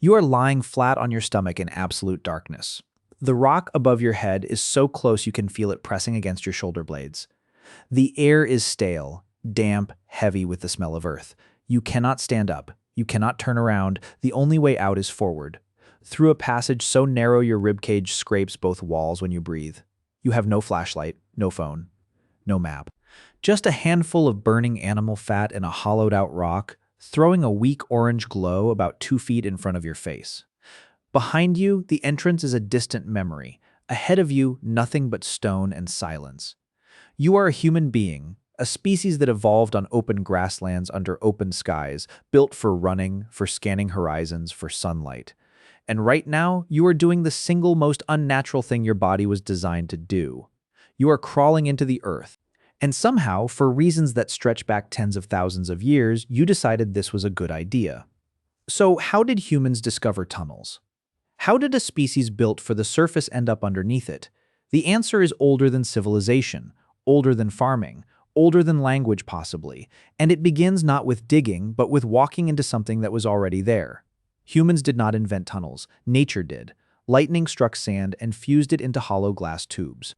You are lying flat on your stomach in absolute darkness. The rock above your head is so close you can feel it pressing against your shoulder blades. The air is stale, damp, heavy with the smell of earth. You cannot stand up. You cannot turn around. The only way out is forward. Through a passage so narrow your ribcage scrapes both walls when you breathe. You have no flashlight, no phone, no map. Just a handful of burning animal fat and a hollowed-out rock, throwing a weak orange glow about 2 feet in front of your face. Behind you, the entrance is a distant memory. Ahead of you, nothing but stone and silence. You are a human being, a species that evolved on open grasslands under open skies, built for running, for scanning horizons, for sunlight. And right now, you are doing the single most unnatural thing your body was designed to do. You are crawling into the earth. And somehow, for reasons that stretch back tens of thousands of years, you decided this was a good idea. So how did humans discover tunnels? How did a species built for the surface end up underneath it? The answer is older than civilization, older than farming, older than language possibly, and it begins not with digging, but with walking into something that was already there. Humans did not invent tunnels, nature did. Lightning struck sand and fused it into hollow glass tubes.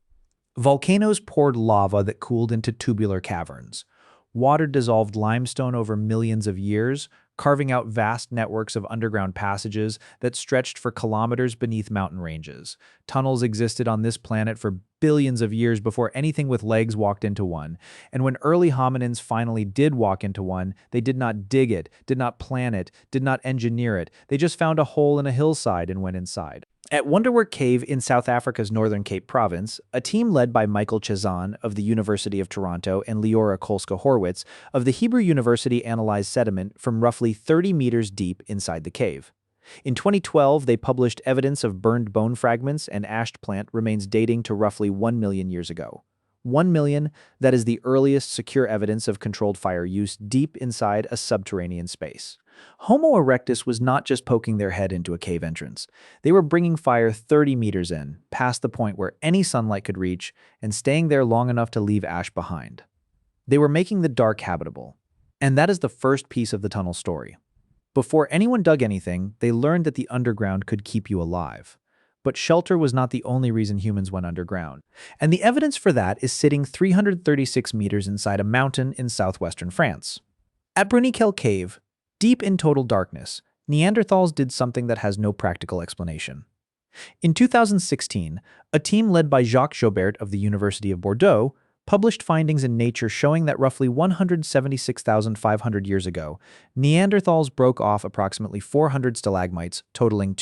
Volcanoes poured lava that cooled into tubular caverns. Water dissolved limestone over millions of years, carving out vast networks of underground passages that stretched for kilometers beneath mountain ranges. Tunnels existed on this planet for billions of years before anything with legs walked into one. And when early hominins finally did walk into one, they did not dig it, did not plan it, did not engineer it. They just found a hole in a hillside and went inside. At Wonderwerk Cave in South Africa's Northern Cape Province, a team led by Michael Chazan of the University of Toronto and Leora Kolska-Horwitz of the Hebrew University analyzed sediment from roughly 30 meters deep inside the cave. In 2012, they published evidence of burned bone fragments and ashed plant remains dating to roughly 1 million years ago. 1 million, that is the earliest secure evidence of controlled fire use deep inside a subterranean space. Homo erectus was not just poking their head into a cave entrance. They were bringing fire 30 meters in, past the point where any sunlight could reach, and staying there long enough to leave ash behind. They were making the dark habitable. And that is the first piece of the tunnel story. Before anyone dug anything, they learned that the underground could keep you alive. But shelter was not the only reason humans went underground. And the evidence for that is sitting 336 meters inside a mountain in southwestern France. At Bruniquel Cave, deep in total darkness, Neanderthals did something that has no practical explanation. In 2016, a team led by Jacques Joubert of the University of Bordeaux published findings in Nature showing that roughly 176,500 years ago, Neanderthals broke off approximately 400 stalagmites totaling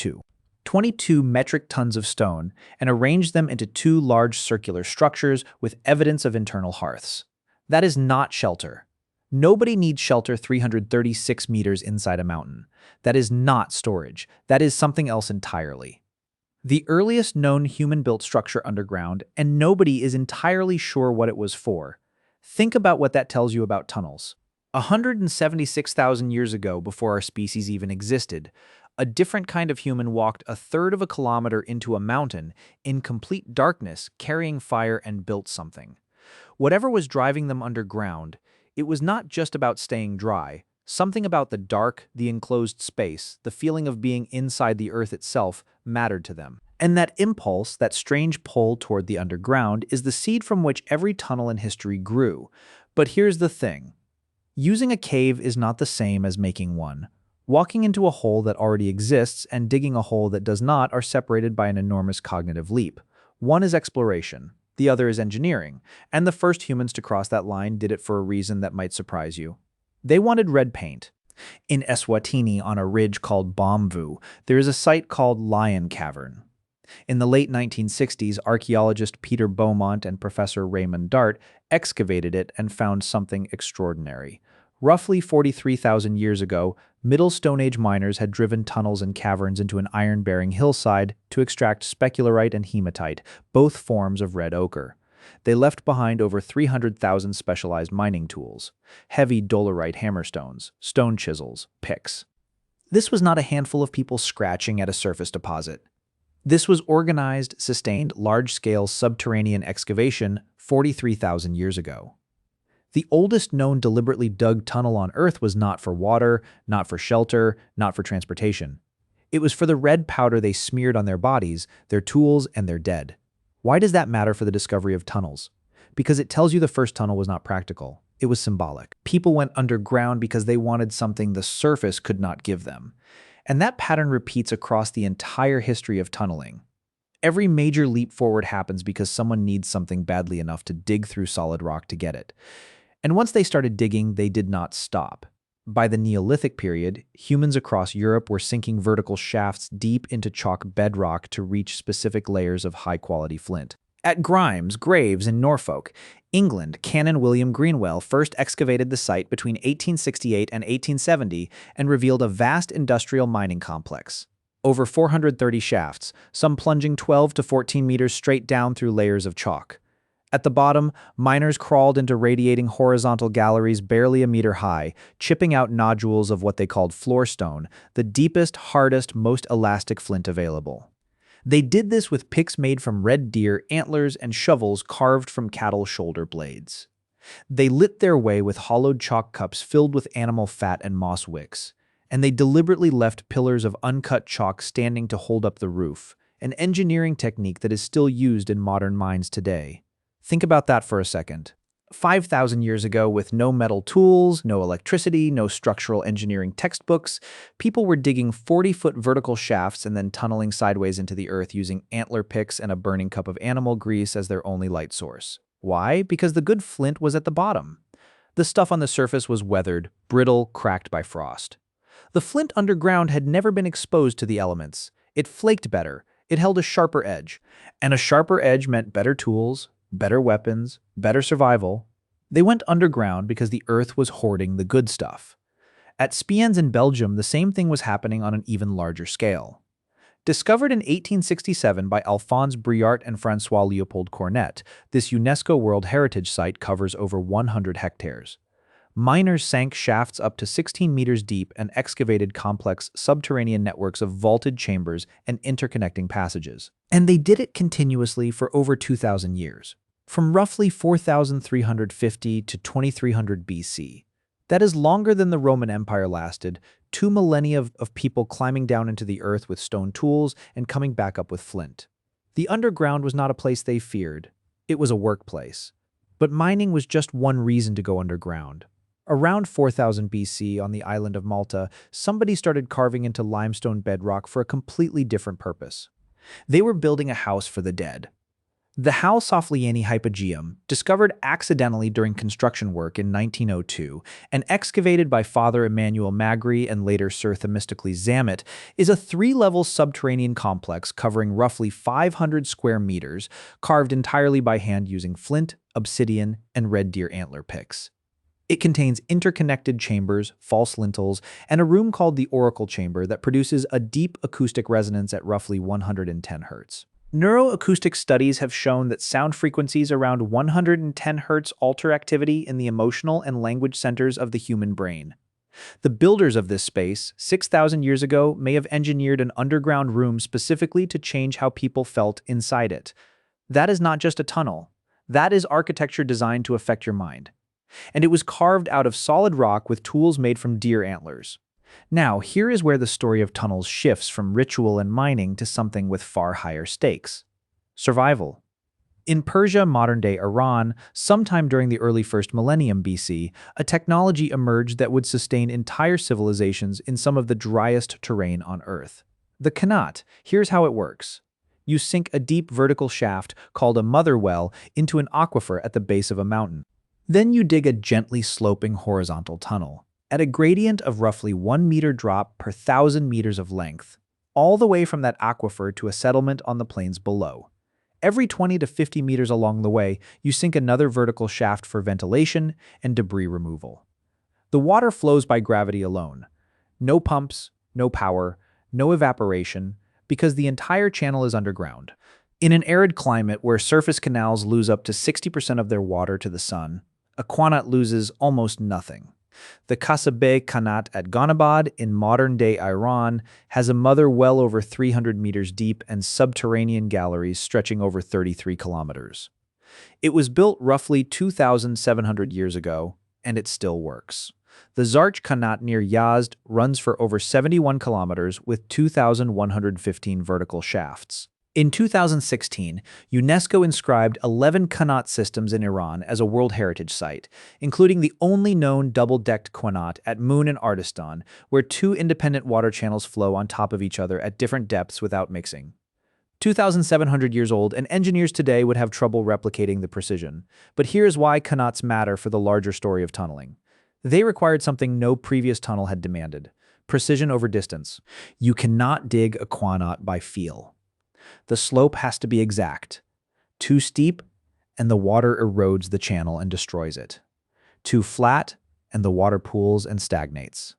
22 metric tons of stone and arranged them into 2 large circular structures with evidence of internal hearths. That is not shelter. Nobody needs shelter 336 meters inside a mountain. That is not storage. That is something else entirely. The earliest known human-built structure underground, and nobody is entirely sure what it was for. Think about what that tells you about tunnels. 176,000 years ago, before our species even existed, a different kind of human walked a third of a kilometer into a mountain in complete darkness, carrying fire and built something. Whatever was driving them underground, it was not just about staying dry. Something about the dark, the enclosed space, the feeling of being inside the earth itself mattered to them. And that impulse, that strange pull toward the underground, is the seed from which every tunnel in history grew. But here's the thing. Using a cave is not the same as making one. Walking into a hole that already exists and digging a hole that does not are separated by an enormous cognitive leap. One is exploration. The other is engineering, and the first humans to cross that line did it for a reason that might surprise you. They wanted red paint. In Eswatini, on a ridge called Bomvu, there is a site called Lion Cavern. In the late 1960s, archaeologist Peter Beaumont and Professor Raymond Dart excavated it and found something extraordinary. Roughly 43,000 years ago, Middle Stone Age miners had driven tunnels and caverns into an iron-bearing hillside to extract specularite and hematite, both forms of red ochre. They left behind over 300,000 specialized mining tools, heavy dolerite hammerstones, stone chisels, picks. This was not a handful of people scratching at a surface deposit. This was organized, sustained, large-scale subterranean excavation 43,000 years ago. The oldest known deliberately dug tunnel on Earth was not for water, not for shelter, not for transportation. It was for the red powder they smeared on their bodies, their tools, and their dead. Why does that matter for the discovery of tunnels? Because it tells you the first tunnel was not practical. It was symbolic. People went underground because they wanted something the surface could not give them. And that pattern repeats across the entire history of tunneling. Every major leap forward happens because someone needs something badly enough to dig through solid rock to get it. And once they started digging, they did not stop. By the Neolithic period, humans across Europe were sinking vertical shafts deep into chalk bedrock to reach specific layers of high-quality flint. At Grimes Graves in Norfolk, England, Canon William Greenwell first excavated the site between 1868 and 1870 and revealed a vast industrial mining complex. Over 430 shafts, some plunging 12 to 14 meters straight down through layers of chalk. At the bottom, miners crawled into radiating horizontal galleries barely a meter high, chipping out nodules of what they called floorstone, the deepest, hardest, most elastic flint available. They did this with picks made from red deer antlers and shovels carved from cattle shoulder blades. They lit their way with hollowed chalk cups filled with animal fat and moss wicks, and they deliberately left pillars of uncut chalk standing to hold up the roof, an engineering technique that is still used in modern mines today. Think about that for a second. 5,000 years ago, with no metal tools, no electricity, no structural engineering textbooks, people were digging 40-foot vertical shafts and then tunneling sideways into the earth using antler picks and a burning cup of animal grease as their only light source. Why? Because the good flint was at the bottom. The stuff on the surface was weathered, brittle, cracked by frost. The flint underground had never been exposed to the elements. It flaked better. It held a sharper edge. And a sharper edge meant better tools, better weapons, better survival. They went underground because the earth was hoarding the good stuff. At Spiennes in Belgium, the same thing was happening on an even larger scale. Discovered in 1867 by Alphonse Briart and François Leopold Cornet, this UNESCO World Heritage Site covers over 100 hectares. Miners sank shafts up to 16 meters deep and excavated complex subterranean networks of vaulted chambers and interconnecting passages. And they did it continuously for over 2,000 years, from roughly 4,350 to 2300 BC. That is longer than the Roman Empire lasted, 2 millennia of people climbing down into the earth with stone tools and coming back up with flint. The underground was not a place they feared. It was a workplace. But mining was just one reason to go underground. Around 4000 BC on the island of Malta, somebody started carving into limestone bedrock for a completely different purpose. They were building a house for the dead. The House-Sophliani hypogeum, discovered accidentally during construction work in 1902 and excavated by Father Emmanuel Magri and later Sir Themistocles Zammit, is a 3-level subterranean complex covering roughly 500 square meters, carved entirely by hand using flint, obsidian, and red deer antler picks. It contains interconnected chambers, false lintels, and a room called the Oracle Chamber that produces a deep acoustic resonance at roughly 110 Hz. Neuroacoustic studies have shown that sound frequencies around 110 Hz alter activity in the emotional and language centers of the human brain. The builders of this space, 6,000 years ago, may have engineered an underground room specifically to change how people felt inside it. That is not just a tunnel. That is architecture designed to affect your mind. And it was carved out of solid rock with tools made from deer antlers. Now, here is where the story of tunnels shifts from ritual and mining to something with far higher stakes. Survival. In Persia, modern-day Iran, sometime during the early 1st millennium BC, a technology emerged that would sustain entire civilizations in some of the driest terrain on Earth. The qanat. Here's how it works. You sink a deep vertical shaft, called a mother well, into an aquifer at the base of a mountain. Then you dig a gently sloping horizontal tunnel, at a gradient of roughly 1 meter drop per 1,000 meters of length, all the way from that aquifer to a settlement on the plains below. Every 20 to 50 meters along the way, you sink another vertical shaft for ventilation and debris removal. The water flows by gravity alone. No pumps, no power, no evaporation, because the entire channel is underground. In an arid climate where surface canals lose up to 60% of their water to the sun, a qanat loses almost nothing. The Kasabeh Qanat at Ghanabad in modern-day Iran has a mother well over 300 meters deep and subterranean galleries stretching over 33 kilometers. It was built roughly 2,700 years ago, and it still works. The Zarch Kanat near Yazd runs for over 71 kilometers with 2,115 vertical shafts. In 2016, UNESCO inscribed 11 Qanat systems in Iran as a World Heritage Site, including the only known double-decked Qanat at Moon and Ardistan, where two independent water channels flow on top of each other at different depths without mixing. 2,700 years old, and engineers today would have trouble replicating the precision. But here's why Qanats matter for the larger story of tunneling. They required something no previous tunnel had demanded: precision over distance. You cannot dig a Qanat by feel. The slope has to be exact. Too steep, and the water erodes the channel and destroys it. Too flat, and the water pools and stagnates.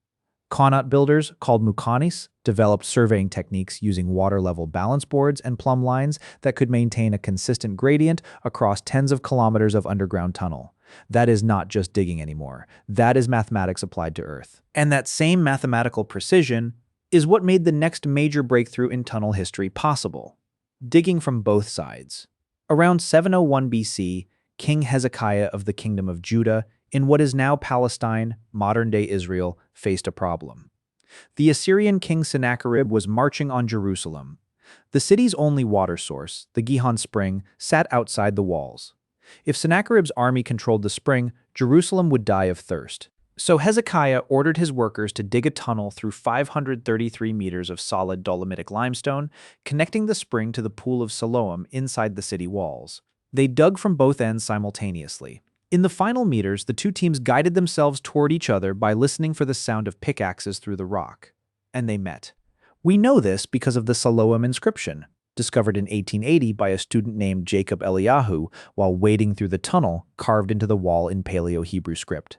Qanat builders, called muqanis, developed surveying techniques using water-level balance boards and plumb lines that could maintain a consistent gradient across tens of kilometers of underground tunnel. That is not just digging anymore. That is mathematics applied to Earth. And that same mathematical precision is what made the next major breakthrough in tunnel history possible: digging from both sides. Around 701 BC, King Hezekiah of the Kingdom of Judah, in what is now Palestine, modern-day Israel, faced a problem. The Assyrian king Sennacherib was marching on Jerusalem. The city's only water source, the Gihon Spring, sat outside the walls. If Sennacherib's army controlled the spring, Jerusalem would die of thirst. So Hezekiah ordered his workers to dig a tunnel through 533 meters of solid dolomitic limestone, connecting the spring to the pool of Siloam inside the city walls. They dug from both ends simultaneously. In the final meters, the two teams guided themselves toward each other by listening for the sound of pickaxes through the rock. And they met. We know this because of the Siloam inscription, discovered in 1880 by a student named Jacob Eliyahu while wading through the tunnel carved into the wall in Paleo-Hebrew script.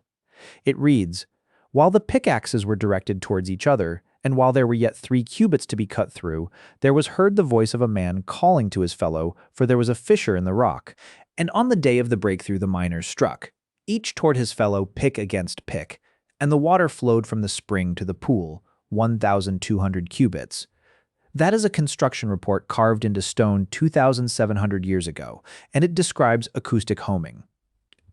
It reads, "While the pickaxes were directed towards each other, and while there were yet 3 cubits to be cut through, there was heard the voice of a man calling to his fellow, for there was a fissure in the rock. And on the day of the breakthrough the miners struck, each toward his fellow pick against pick, and the water flowed from the spring to the pool, 1,200 cubits. That is a construction report carved into stone 2,700 years ago, and it describes acoustic homing.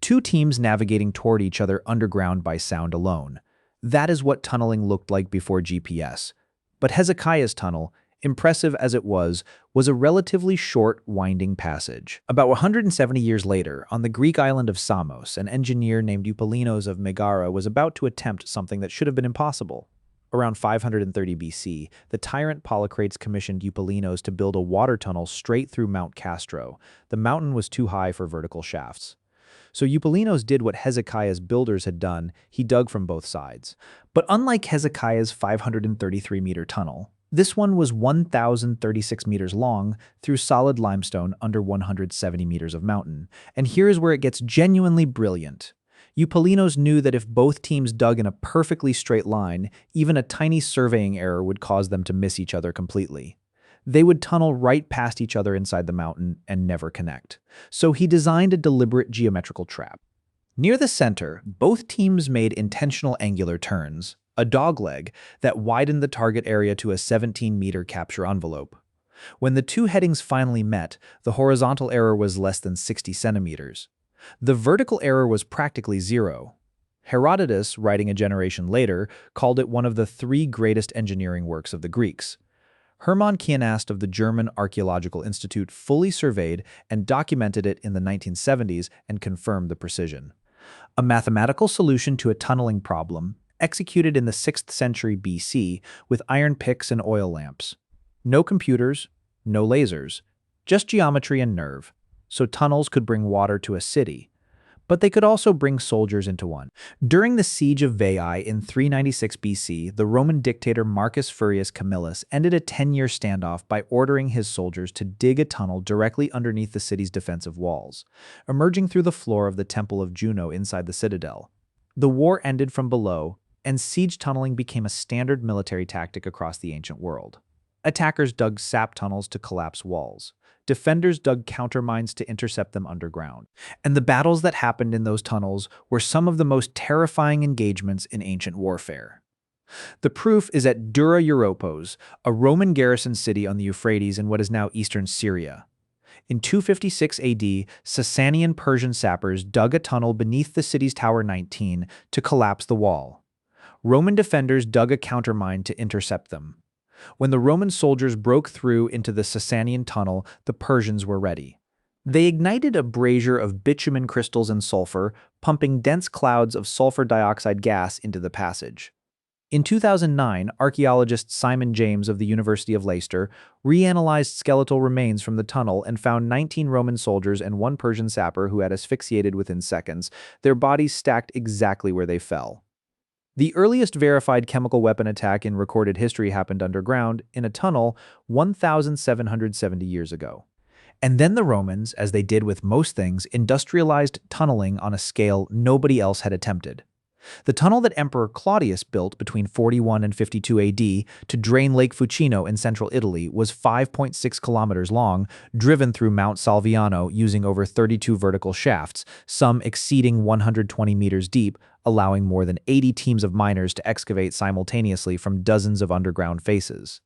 Two teams navigating toward each other underground by sound alone. That is what tunneling looked like before GPS. But Hezekiah's tunnel, impressive as it was a relatively short, winding passage. About 170 years later, on the Greek island of Samos, an engineer named Eupalinos of Megara was about to attempt something that should have been impossible. Around 530 BC, the tyrant Polycrates commissioned Eupalinos to build a water tunnel straight through Mount Castro. The mountain was too high for vertical shafts. So Eupalinos did what Hezekiah's builders had done: he dug from both sides. But unlike Hezekiah's 533-meter tunnel, this one was 1,036 meters long through solid limestone under 170 meters of mountain. And here's where it gets genuinely brilliant. Eupalinos knew that if both teams dug in a perfectly straight line, even a tiny surveying error would cause them to miss each other completely. They would tunnel right past each other inside the mountain and never connect. So he designed a deliberate geometrical trap. Near the center, both teams made intentional angular turns, a dogleg, that widened the target area to a 17-meter capture envelope. When the two headings finally met, the horizontal error was less than 60 centimeters. The vertical error was practically zero. Herodotus, writing a generation later, called it one of the 3 greatest engineering works of the Greeks. Hermann Kienast of the German Archaeological Institute fully surveyed and documented it in the 1970s and confirmed the precision. A mathematical solution to a tunneling problem, executed in the 6th century BC with iron picks and oil lamps. No computers, no lasers, just geometry and nerve, so tunnels could bring water to a city. But they could also bring soldiers into one. During the siege of Veii in 396 BC, the Roman dictator Marcus Furius Camillus ended a 10-year standoff by ordering his soldiers to dig a tunnel directly underneath the city's defensive walls, emerging through the floor of the Temple of Juno inside the citadel. The war ended from below, and siege tunneling became a standard military tactic across the ancient world. Attackers dug sap tunnels to collapse walls. Defenders dug countermines to intercept them underground. And the battles that happened in those tunnels were some of the most terrifying engagements in ancient warfare. The proof is at Dura Europos, a Roman garrison city on the Euphrates in what is now eastern Syria. In 256 AD, Sasanian Persian sappers dug a tunnel beneath the city's Tower 19 to collapse the wall. Roman defenders dug a countermine to intercept them. When the Roman soldiers broke through into the Sasanian tunnel, the Persians were ready. They ignited a brazier of bitumen crystals and sulfur, pumping dense clouds of sulfur dioxide gas into the passage. In 2009, archaeologist Simon James of the University of Leicester reanalyzed skeletal remains from the tunnel and found 19 Roman soldiers and one Persian sapper who had asphyxiated within seconds, their bodies stacked exactly where they fell. The earliest verified chemical weapon attack in recorded history happened underground, in a tunnel, 1,770 years ago. And then the Romans, as they did with most things, industrialized tunneling on a scale nobody else had attempted. The tunnel that Emperor Claudius built between 41 and 52 AD to drain Lake Fucino in central Italy was 5.6 kilometers long, driven through Mount Salviano using over 32 vertical shafts, some exceeding 120 meters deep, allowing more than 80 teams of miners to excavate simultaneously from dozens of underground faces.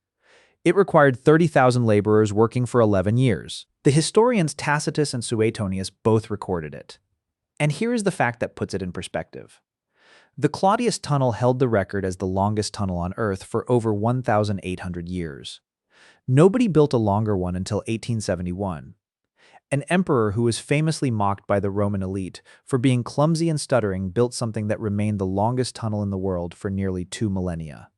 It required 30,000 laborers working for 11 years. The historians Tacitus and Suetonius both recorded it. And here is the fact that puts it in perspective. The Claudius tunnel held the record as the longest tunnel on Earth for over 1,800 years. Nobody built a longer one until 1871. An emperor who was famously mocked by the Roman elite for being clumsy and stuttering built something that remained the longest tunnel in the world for nearly 2 millennia.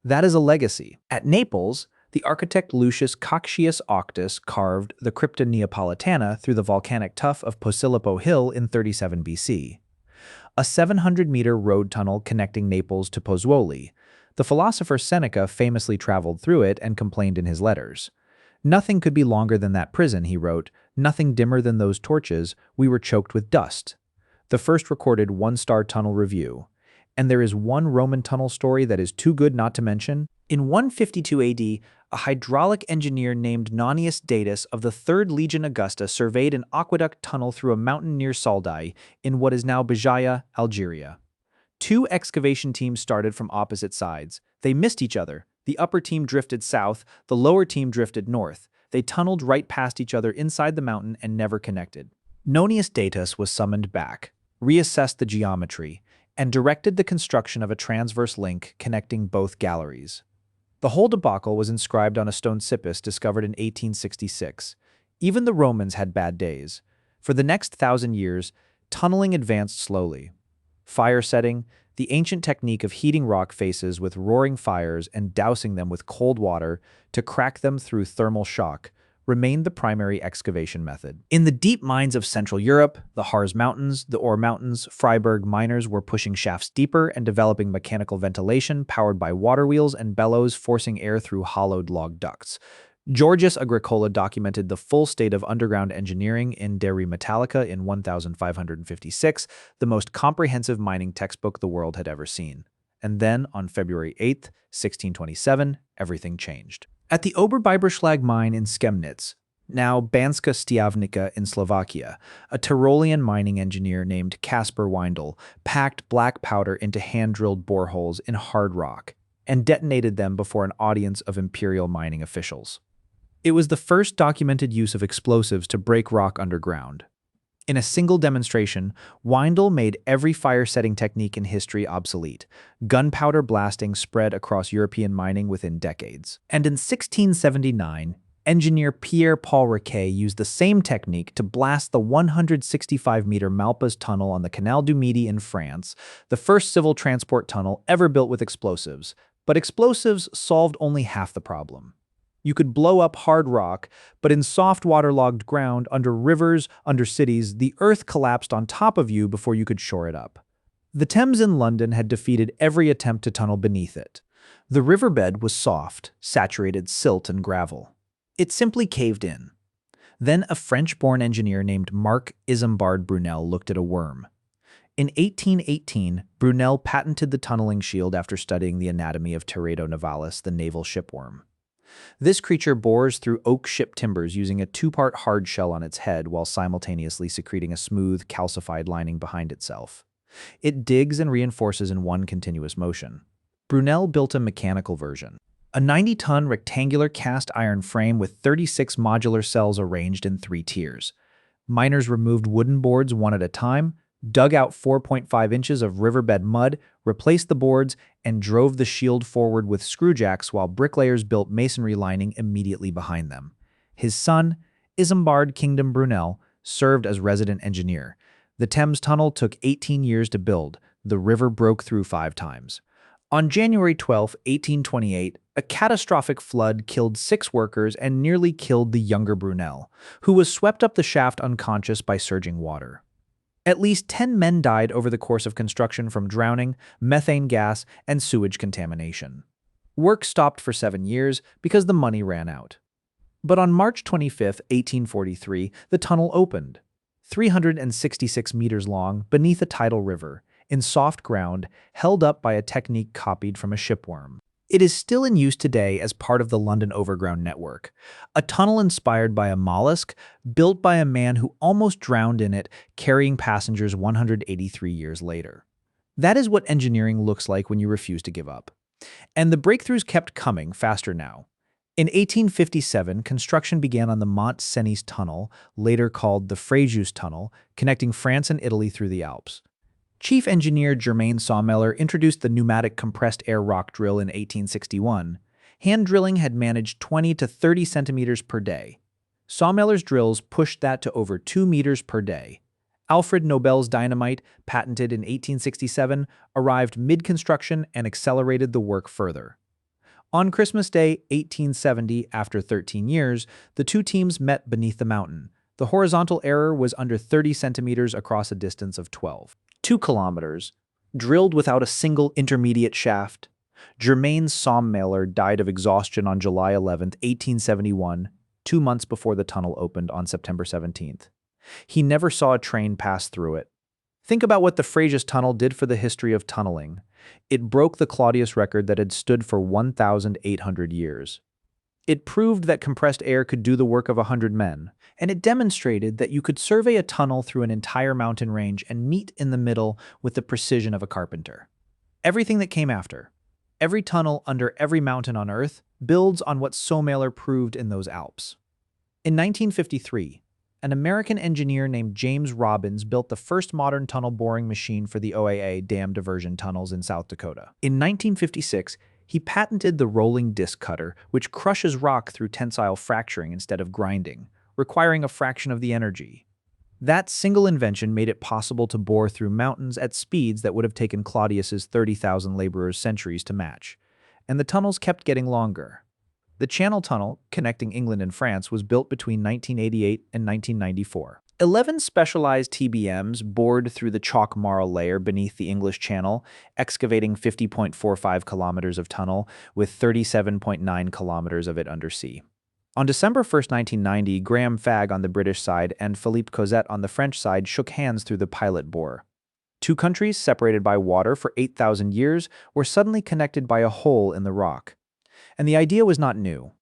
That is a legacy. At Naples, the architect Lucius Cocceius Octus carved the Crypta Neapolitana through the volcanic tuff of Posillipo Hill in 37 BC. A 700-meter road tunnel connecting Naples to Pozzuoli. The philosopher Seneca famously traveled through it and complained in his letters. "Nothing could be longer than that prison," he wrote, "nothing dimmer than those torches, we were choked with dust." The first recorded one-star tunnel review. And there is one Roman tunnel story that is too good not to mention. In 152 AD, a hydraulic engineer named Nonius Datus of the 3rd Legion Augusta surveyed an aqueduct tunnel through a mountain near Saldai, in what is now Béjaïa, Algeria. 2 excavation teams started from opposite sides. They missed each other. The upper team drifted south, the lower team drifted north. They tunneled right past each other inside the mountain and never connected. Nonius Datus was summoned back, reassessed the geometry, and directed the construction of a transverse link connecting both galleries. The whole debacle was inscribed on a stone cippus discovered in 1866. Even the Romans had bad days. For the next 1,000 years, tunneling advanced slowly. Fire setting, the ancient technique of heating rock faces with roaring fires and dousing them with cold water to crack them through thermal shock, remained the primary excavation method. In the deep mines of Central Europe, the Harz Mountains, the Ore Mountains, Freiberg miners were pushing shafts deeper and developing mechanical ventilation powered by water wheels and bellows forcing air through hollowed log ducts. Georgius Agricola documented the full state of underground engineering in De Re Metallica in 1556, the most comprehensive mining textbook the world had ever seen. And then, on February 8, 1627, everything changed. At the Oberbiberschlag mine in Chemnitz, now Banska Štiavnica in Slovakia, a Tyrolean mining engineer named Caspar Weindl packed black powder into hand-drilled boreholes in hard rock and detonated them before an audience of imperial mining officials. It was the first documented use of explosives to break rock underground. In a single demonstration, Weindl made every fire-setting technique in history obsolete. Gunpowder blasting spread across European mining within decades. And in 1679, engineer Pierre-Paul Riquet used the same technique to blast the 165-meter Malpas tunnel on the Canal du Midi in France, the first civil transport tunnel ever built with explosives. But explosives solved only half the problem. You could blow up hard rock, but in soft waterlogged ground, under rivers, under cities, the earth collapsed on top of you before you could shore it up. The Thames in London had defeated every attempt to tunnel beneath it. The riverbed was soft, saturated silt and gravel. It simply caved in. Then a French-born engineer named Marc Isambard Brunel looked at a worm. In 1818, Brunel patented the tunneling shield after studying the anatomy of Teredo navalis, the naval shipworm. This creature bores through oak ship timbers using a 2-part hard shell on its head while simultaneously secreting a smooth, calcified lining behind itself. It digs and reinforces in one continuous motion. Brunel built a mechanical version. A 90-ton rectangular cast iron frame with 36 modular cells arranged in 3 tiers. Miners removed wooden boards one at a time, dug out 4.5 inches of riverbed mud, replaced the boards, and drove the shield forward with screwjacks while bricklayers built masonry lining immediately behind them. His son, Isambard Kingdom Brunel, served as resident engineer. The Thames Tunnel took 18 years to build. The river broke through 5 times. On January 12, 1828, a catastrophic flood killed 6 workers and nearly killed the younger Brunel, who was swept up the shaft unconscious by surging water. At least 10 men died over the course of construction from drowning, methane gas, and sewage contamination. Work stopped for 7 years because the money ran out. But on March 25, 1843, the tunnel opened. 366 meters long, beneath a tidal river, in soft ground, held up by a technique copied from a shipworm. It is still in use today as part of the London Overground network, a tunnel inspired by a mollusk built by a man who almost drowned in it, carrying passengers 183 years later. That is what engineering looks like when you refuse to give up. And the breakthroughs kept coming faster now. In 1857, construction began on the Mont Cenis Tunnel, later called the Frejus Tunnel, connecting France and Italy through the Alps. Chief engineer Germain Sawmiller introduced the pneumatic compressed air rock drill in 1861. Hand drilling had managed 20 to 30 centimeters per day. Sawmiller's drills pushed that to over 2 meters per day. Alfred Nobel's dynamite, patented in 1867, arrived mid-construction and accelerated the work further. On Christmas Day, 1870, after 13 years, the 2 teams met beneath the mountain. The horizontal error was under 30 centimeters across a distance of 2 kilometers, drilled without a single intermediate shaft. Germain Sawmiller died of exhaustion on July 11, 1871, 2 months before the tunnel opened on September 17th. He never saw a train pass through it. Think about what the Frejus Tunnel did for the history of tunneling. It broke the Claudius record that had stood for 1,800 years. It proved that compressed air could do the work of 100 men, and it demonstrated that you could survey a tunnel through an entire mountain range and meet in the middle with the precision of a carpenter. Everything that came after, every tunnel under every mountain on Earth, builds on what Sawmiller proved in those Alps. In 1953, an American engineer named James Robbins built the first modern tunnel boring machine for the OAA dam diversion tunnels in South Dakota. In 1956, he patented the rolling disc cutter, which crushes rock through tensile fracturing instead of grinding, requiring a fraction of the energy. That single invention made it possible to bore through mountains at speeds that would have taken Claudius's 30,000 laborers centuries to match. And the tunnels kept getting longer. The Channel Tunnel, connecting England and France, was built between 1988 and 1994. 11 specialized TBMs bored through the chalk marl layer beneath the English Channel, excavating 50.45 kilometers of tunnel, with 37.9 kilometers of it undersea. On December 1, 1990, Graham Fagg on the British side and Philippe Cosette on the French side shook hands through the pilot bore. 2 countries, separated by water for 8,000 years, were suddenly connected by a hole in the rock. And the idea was not new.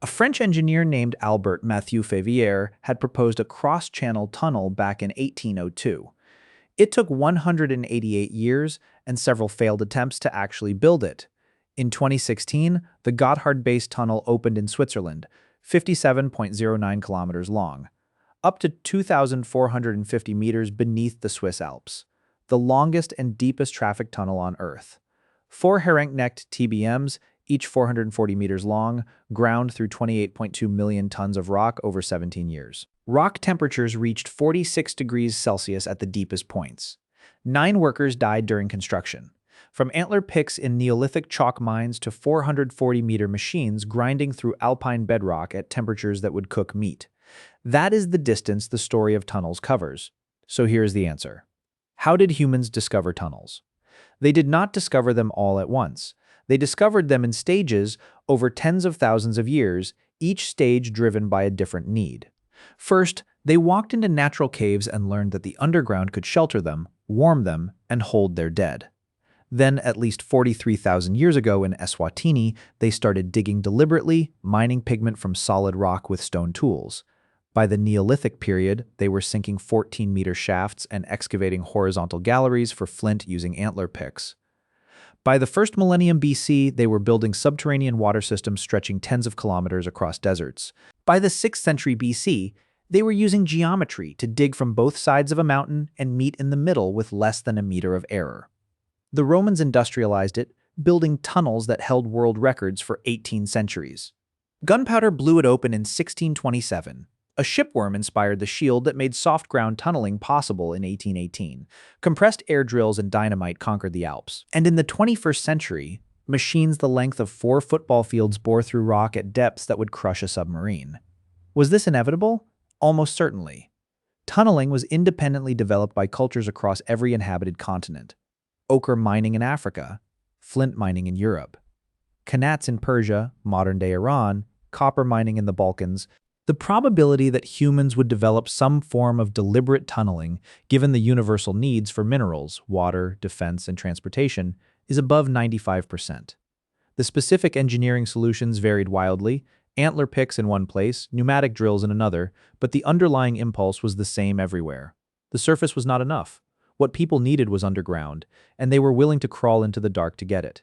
A French engineer named Albert Mathieu Favier had proposed a cross-channel tunnel back in 1802. It took 188 years and several failed attempts to actually build it. In 2016, the Gotthard-based tunnel opened in Switzerland, 57.09 kilometers long, up to 2,450 meters beneath the Swiss Alps, the longest and deepest traffic tunnel on Earth. 4 herrinck-necked TBMs, each 440 meters long, ground through 28.2 million tons of rock over 17 years. Rock temperatures reached 46 degrees Celsius at the deepest points. 9 workers died during construction. From antler picks in Neolithic chalk mines to 440-meter machines grinding through alpine bedrock at temperatures that would cook meat. That is the distance the story of tunnels covers. So here's the answer. How did humans discover tunnels? They did not discover them all at once. They discovered them in stages over tens of thousands of years, each stage driven by a different need. First, they walked into natural caves and learned that the underground could shelter them, warm them, and hold their dead. Then, at least 43,000 years ago in Eswatini, they started digging deliberately, mining pigment from solid rock with stone tools. By the Neolithic period, they were sinking 14-meter shafts and excavating horizontal galleries for flint using antler picks. By the first millennium BC, they were building subterranean water systems stretching tens of kilometers across deserts. By the 6th century BC, they were using geometry to dig from both sides of a mountain and meet in the middle with less than a meter of error. The Romans industrialized it, building tunnels that held world records for 18 centuries. Gunpowder blew it open in 1627. A shipworm inspired the shield that made soft-ground tunneling possible in 1818. Compressed air drills and dynamite conquered the Alps. And in the 21st century, machines the length of 4 football fields bore through rock at depths that would crush a submarine. Was this inevitable? Almost certainly. Tunneling was independently developed by cultures across every inhabited continent. Ochre mining in Africa, flint mining in Europe, kanats in Persia, modern-day Iran, copper mining in the Balkans. The probability that humans would develop some form of deliberate tunneling, given the universal needs for minerals, water, defense, and transportation, is above 95%. The specific engineering solutions varied wildly: antler picks in one place, pneumatic drills in another, but the underlying impulse was the same everywhere. The surface was not enough. What people needed was underground, and they were willing to crawl into the dark to get it.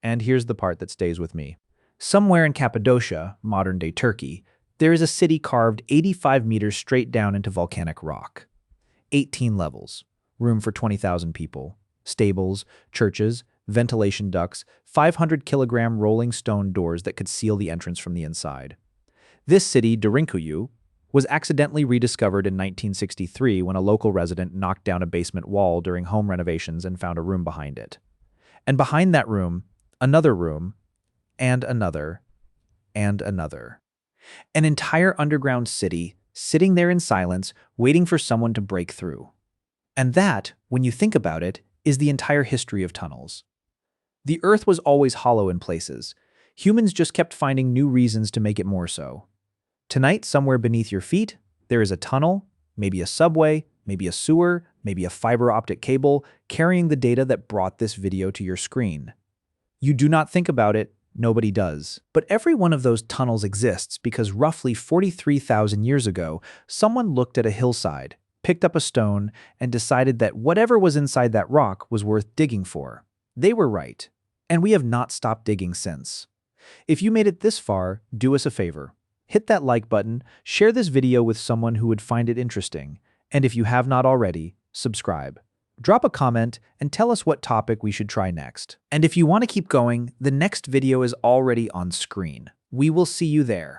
And here's the part that stays with me. Somewhere in Cappadocia, modern-day Turkey, there is a city carved 85 meters straight down into volcanic rock. 18 levels, room for 20,000 people, stables, churches, ventilation ducts, 500-kilogram rolling stone doors that could seal the entrance from the inside. This city, Derinkuyu, was accidentally rediscovered in 1963 when a local resident knocked down a basement wall during home renovations and found a room behind it. And behind that room, another room, and another, and another. An entire underground city, sitting there in silence, waiting for someone to break through. And that, when you think about it, is the entire history of tunnels. The Earth was always hollow in places. Humans just kept finding new reasons to make it more so. Tonight, somewhere beneath your feet, there is a tunnel, maybe a subway, maybe a sewer, maybe a fiber optic cable, carrying the data that brought this video to your screen. You do not think about it, nobody does. But every one of those tunnels exists because roughly 43,000 years ago, someone looked at a hillside, picked up a stone, and decided that whatever was inside that rock was worth digging for. They were right, and we have not stopped digging since. If you made it this far, do us a favor. Hit that like button, share this video with someone who would find it interesting, and if you have not already, subscribe. Drop a comment and tell us what topic we should try next. And if you want to keep going, the next video is already on screen. We will see you there.